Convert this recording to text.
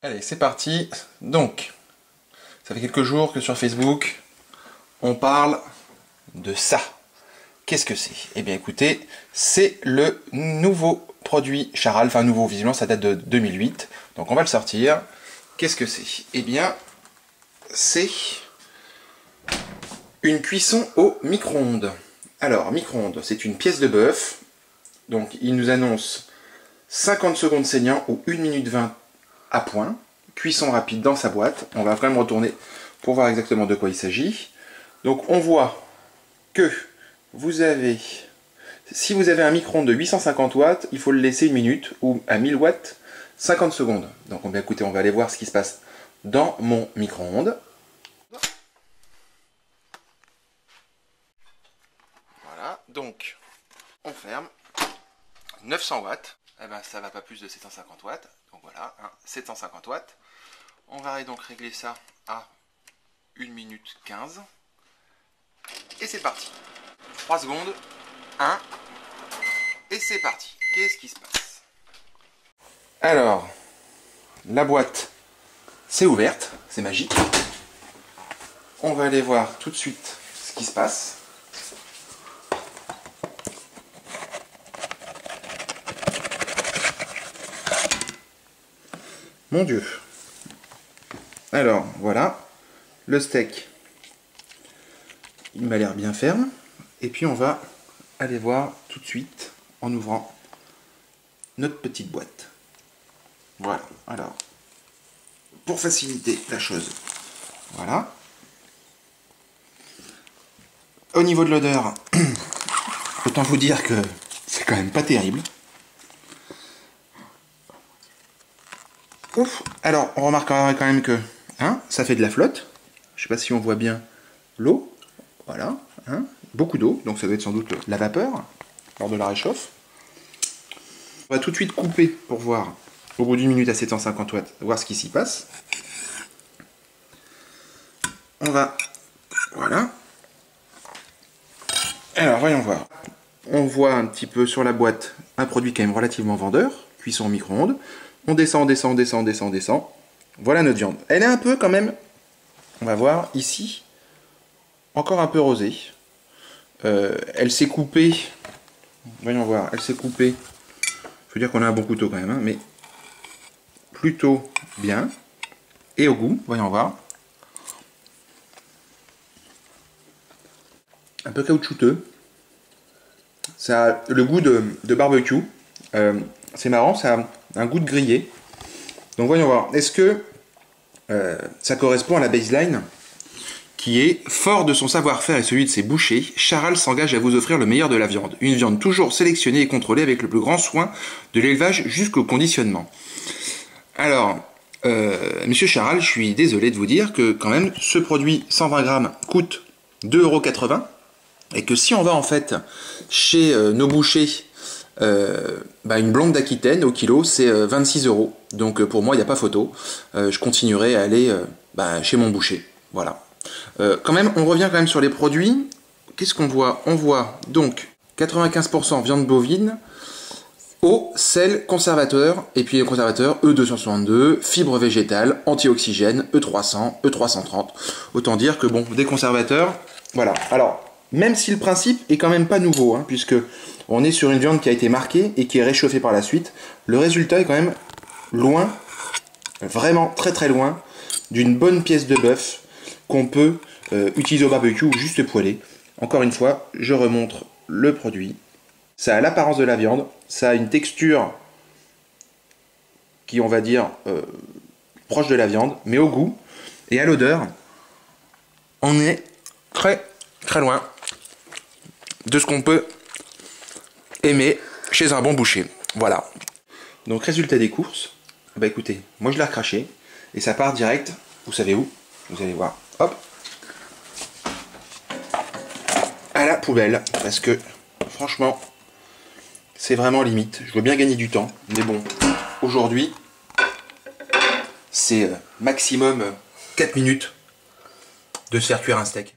Allez, c'est parti. Donc, ça fait quelques jours que sur Facebook, on parle de ça. Qu'est-ce que c'est? Eh bien, écoutez, c'est le nouveau produit Charal. Enfin, nouveau, visiblement, ça date de 2008. Donc, on va le sortir. Qu'est-ce que c'est? Eh bien, c'est une cuisson au micro-ondes. Alors, micro-ondes, c'est une pièce de bœuf. Donc, il nous annonce 50 secondes saignant ou 1 minute 20 à point. Cuisson rapide dans sa boîte. On va quand même retourner pour voir exactement de quoi il s'agit. Donc, on voit que vous avez, si vous avez un micro-ondes de 850 watts, il faut le laisser 1 minute, ou à 1000 watts, 50 secondes. Donc, écoutez, on va aller voir ce qui se passe dans mon micro-ondes. Voilà, donc, on ferme. 900 watts, eh ben, ça va pas plus de 750 watts. Donc voilà, 750 watts. On va donc régler ça à 1 minute 15. Et c'est parti. 3 secondes. 1. Et c'est parti. Qu'est-ce qui se passe? Alors, la boîte, c'est ouverte. C'est magique. On va aller voir tout de suite ce qui se passe. Mon Dieu. Alors, voilà. Le steak, il m'a l'air bien ferme. Et puis, on va aller voir tout de suite en ouvrant notre petite boîte. Voilà. Alors, pour faciliter la chose, voilà. Au niveau de l'odeur, autant vous dire que c'est quand même pas terrible. Ouf. Alors, on remarquera quand même que ça fait de la flotte. Je sais pas si on voit bien l'eau. Voilà. Beaucoup d'eau, donc ça doit être sans doute la vapeur lors de la réchauffe. On va tout de suite couper pour voir, au bout d'1 minute à 750 watts, voir ce qui s'y passe. On va... Voilà. Alors, voyons voir. On voit un petit peu sur la boîte un produit quand même relativement vendeur, cuisson au micro-ondes. On descend, on descend, on descend, on descend, on descend. Voilà notre viande. Elle est un peu quand même, on va voir ici, encore un peu rosée. Elle s'est coupée, voyons voir, elle s'est coupée. Il faut dire qu'on a un bon couteau quand même, mais plutôt bien. Et au goût, voyons voir. Un peu caoutchouteux. Ça a le goût de barbecue. C'est marrant, ça a un goût de grillé. Donc voyons voir, est-ce que ça correspond à la baseline qui est: fort de son savoir-faire et celui de ses bouchers, Charal s'engage à vous offrir le meilleur de la viande. Une viande toujours sélectionnée et contrôlée avec le plus grand soin de l'élevage jusqu'au conditionnement. Alors, monsieur Charal, je suis désolé de vous dire que quand même ce produit 120 grammes coûte 2,80 € et que si on va en fait chez nos bouchers, une blonde d'Aquitaine au kilo, c'est 26 €. Donc pour moi, il n'y a pas photo. Je continuerai à aller chez mon boucher. Voilà. Quand même, on revient quand même sur les produits. Qu'est-ce qu'on voit? On voit donc 95% viande bovine, eau, sel, conservateur, et puis les conservateurs E262, fibres végétales, antioxygène, E300, E330. Autant dire que bon, des conservateurs, voilà. Alors, même si le principe est quand même pas nouveau, puisque on est sur une viande qui a été marquée et qui est réchauffée par la suite, le résultat est quand même loin, vraiment très très loin, d'une bonne pièce de bœuf qu'on peut utiliser au barbecue ou juste poêler. Encore une fois, je remontre le produit. Ça a l'apparence de la viande, ça a une texture qui, on va dire, proche de la viande, mais au goût et à l'odeur, on est très très loin de ce qu'on peut aimer chez un bon boucher. Voilà. Donc résultat des courses, écoutez, moi je l'ai recraché et ça part direct, vous savez où? Vous allez voir, hop, à la poubelle, parce que franchement, c'est vraiment limite. Je veux bien gagner du temps, mais bon, aujourd'hui, c'est maximum 4 minutes de se faire cuire un steak.